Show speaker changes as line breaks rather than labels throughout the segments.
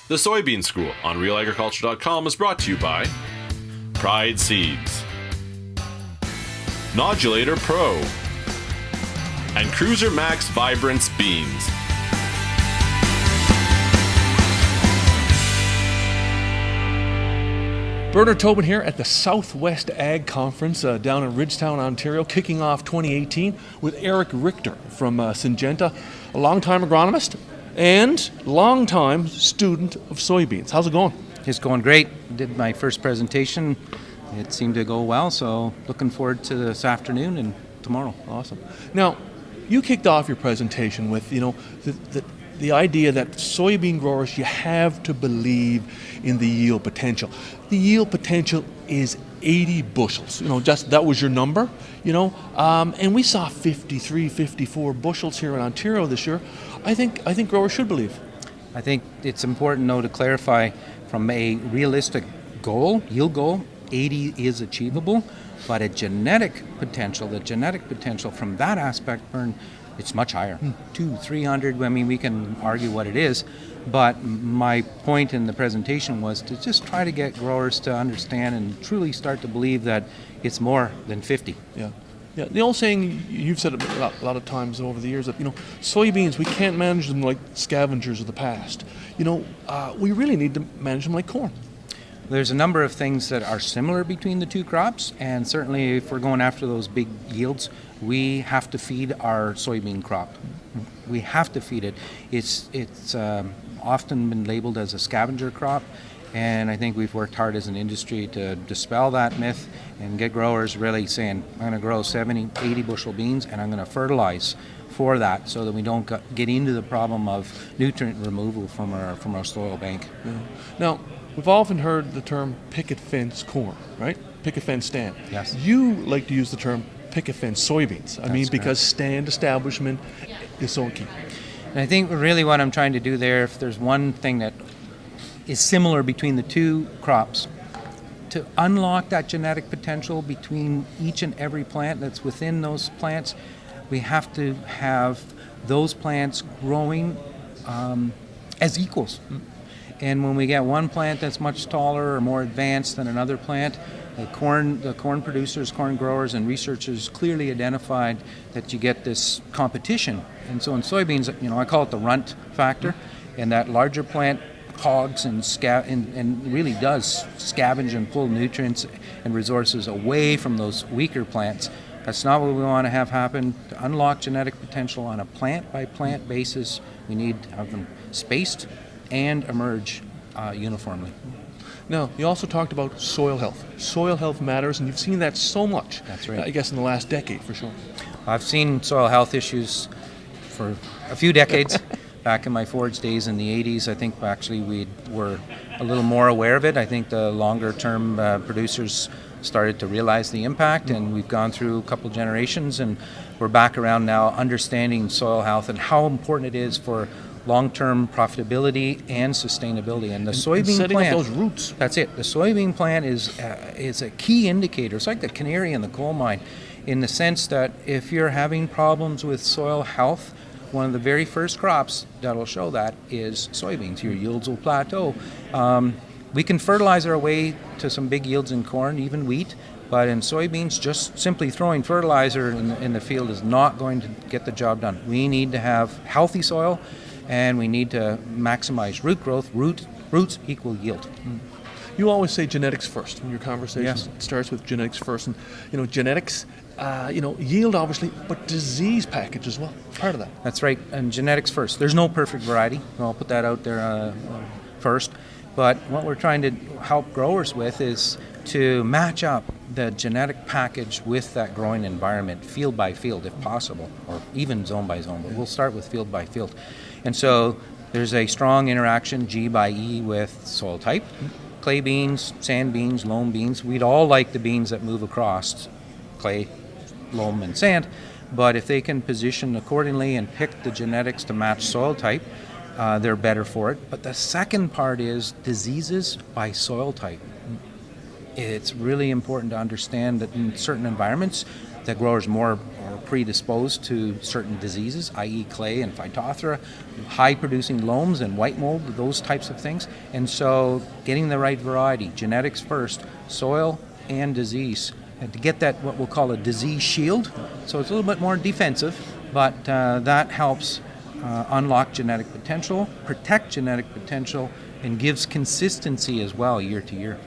The Soybean School on RealAgriculture.com is brought to you by Pride Seeds, Nodulator Pro, and Cruiser Max Vibrance Beans.
Bernard Tobin here at the Southwest Ag Conference down in Ridgetown, Ontario, kicking off 2018 with Richter from Syngenta, a longtime agronomist and longtime student of soybeans. How's it going?
It's going great. Did my first presentation. It seemed to go well, so looking forward to this afternoon and tomorrow.
Awesome. Now, you kicked off your presentation with, the idea that soybean growers, you have to believe in the yield potential. The yield potential is 80 bushels. Just that was your number, and we saw 53, 54 bushels here in Ontario this year. I think growers should believe.
I think it's important, though, to clarify from a realistic yield goal, 80 is achievable, but the genetic potential from that aspect, Bern, it's much higher. 200, 300, we can argue what it is, but my point in the presentation was to just try to get growers to understand and truly start to believe that it's more than 50.
Yeah. The old saying, you've said it a lot of times over the years, that soybeans, we can't manage them like scavengers of the past. We really need to manage them like corn.
There's a number of things that are similar between the two crops, and certainly if we're going after those big yields, we have to feed our soybean crop. We have to feed it. It's often been labeled as a scavenger crop, and I think we've worked hard as an industry to dispel that myth and get growers really saying, I'm going to grow 70, 80 bushel beans, and I'm going to fertilize for that so that we don't get into the problem of nutrient removal from our soil bank.
Yeah. Now, we've often heard the term picket fence corn, right? Picket fence stand.
Yes.
You like to use the term picket fence soybeans. Because stand establishment is so key.
And I think really what I'm trying to do there, if there's one thing that is similar between the two crops, to unlock that genetic potential between each and every plant that's within those plants, we have to have those plants growing as equals. And when we get one plant that's much taller or more advanced than another plant, the corn producers, corn growers, and researchers clearly identified that you get this competition. And so in soybeans, I call it the runt factor, and that larger plant hogs and really does scavenge and pull nutrients and resources away from those weaker plants. That's not what we want to have happen. To unlock genetic potential on a plant-by-plant basis, we need to have them spaced and emerge uniformly.
Now, you also talked about soil health. Soil health matters, and you've seen that so much.
That's right.
I guess in the last decade, for sure.
I've seen soil health issues for a few decades. Back in my forage days in the 80s, I think actually we were a little more aware of it. I think the longer-term producers started to realize the impact, and we've gone through a couple generations, and we're back around now understanding soil health and how important it is for long-term profitability and sustainability. And the soybean
setting
plant,
up those roots.
That's it. The soybean plant is a key indicator. It's like the canary in the coal mine, in the sense that if you're having problems with soil health, one of the very first crops that'll show that is soybeans. Your yields will plateau. We can fertilize our way to some big yields in corn, even wheat, but in soybeans, just simply throwing fertilizer in the field is not going to get the job done. We need to have healthy soil, and we need to maximize root growth. Roots equal yield.
You always say genetics first in your conversation.
Yes.
It starts with genetics first, and genetics, yield obviously, but disease package as well. Part of that.
That's right, and genetics first. There's no perfect variety. I'll put that out there first. But what we're trying to help growers with is to match up the genetic package with that growing environment, field by field if possible, or even zone by zone, but we'll start with field by field. And so there's a strong interaction, G by E, with soil type. Clay beans, sand beans, loam beans, we'd all like the beans that move across clay, loam, and sand, but if they can position accordingly and pick the genetics to match soil type, they're better for it. But the second part is diseases by soil type. It's really important to understand that in certain environments, the growers more predisposed to certain diseases, i.e. clay and phytophthora, high-producing loams and white mold, those types of things. And so getting the right variety, genetics first, soil and disease, and to get that what we'll call a disease shield. So it's a little bit more defensive, but that helps unlock genetic potential, protect genetic potential, and gives consistency as well year to year.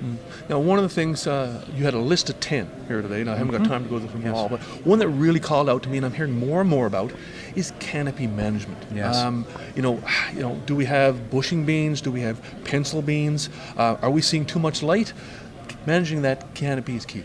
Now, one of the things, you had a list of 10 here today, and I haven't got time to go through them all, but one that really called out to me, and I'm hearing more and more about, is canopy management.
Yes.
Do we have bushing beans? Do we have pencil beans? Are we seeing too much light? Managing that canopy is key.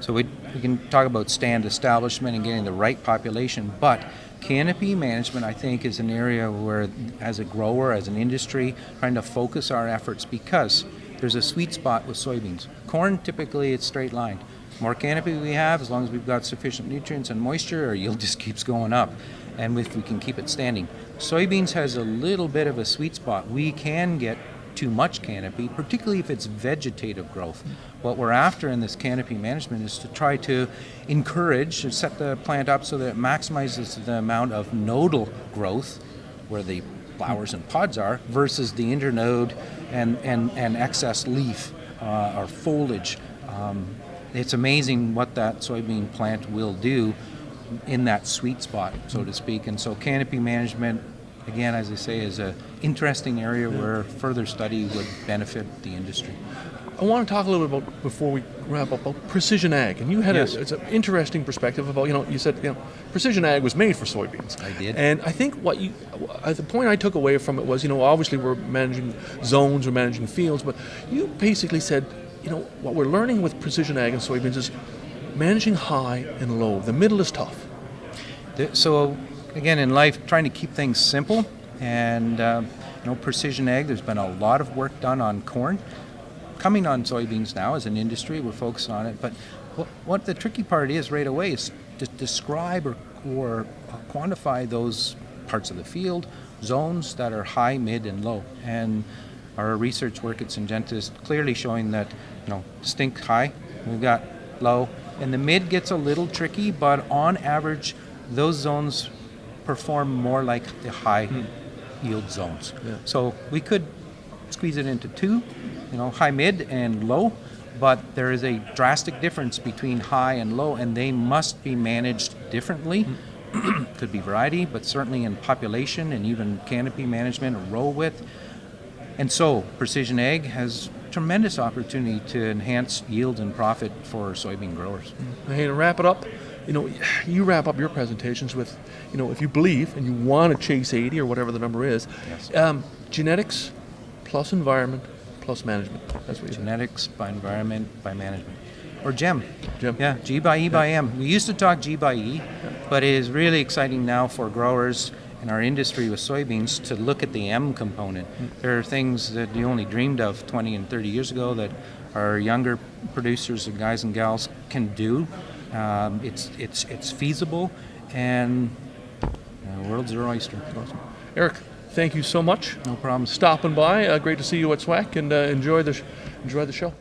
So we can talk about stand establishment and getting the right population, but canopy management, I think, is an area where, as a grower, as an industry, trying to focus our efforts, because there's a sweet spot with soybeans. Corn, typically, it's straight line. More canopy we have, as long as we've got sufficient nutrients and moisture, our yield just keeps going up, and if we can keep it standing. Soybeans has a little bit of a sweet spot. We can get too much canopy, particularly if it's vegetative growth. What we're after in this canopy management is to try to encourage and set the plant up so that it maximizes the amount of nodal growth, where the flowers and pods are, versus the internode and excess leaf or foliage. It's amazing what that soybean plant will do in that sweet spot, so to speak. And so canopy management, again, as I say, is an interesting area where further study would benefit the industry.
I want to talk a little bit about, before we wrap up, about precision ag. And you had it's an interesting perspective about, you said, precision ag was made for soybeans.
I did.
And I think the point I took away from it was, obviously we're managing zones, we're managing fields, but you basically said, what we're learning with precision ag and soybeans is managing high and low. The middle is tough.
So, again, in life, trying to keep things simple, and precision ag, there's been a lot of work done on corn. Coming on soybeans now as an industry, we're focused on it, but what the tricky part is right away is to describe or quantify those parts of the field, zones that are high, mid, and low. And our research work at Syngenta is clearly showing that, distinct high, we've got low, and the mid gets a little tricky, but on average, those zones perform more like the high yield zones. Yeah. So we could squeeze it into two, high, mid, and low, but there is a drastic difference between high and low, and they must be managed differently. Could be variety, but certainly in population and even canopy management or row width. And so precision ag has tremendous opportunity to enhance yield and profit for soybean growers.
Hey, to wrap it up, you wrap up your presentations with, if you believe and you want to chase 80 or whatever the number is, genetics plus environment plus management. That's what you
genetics by environment by management. Or GEM.
GEM.
Yeah, G by E by M. We used to talk G by E, but it is really exciting now for growers in our industry with soybeans to look at the M component. There are things that you only dreamed of 20 and 30 years ago that our younger producers and guys and gals can do. It's feasible, and the world's their oyster.
Awesome. Eric, thank you so much.
No problem.
Stopping by. Great to see you at SWAC, and enjoy the show.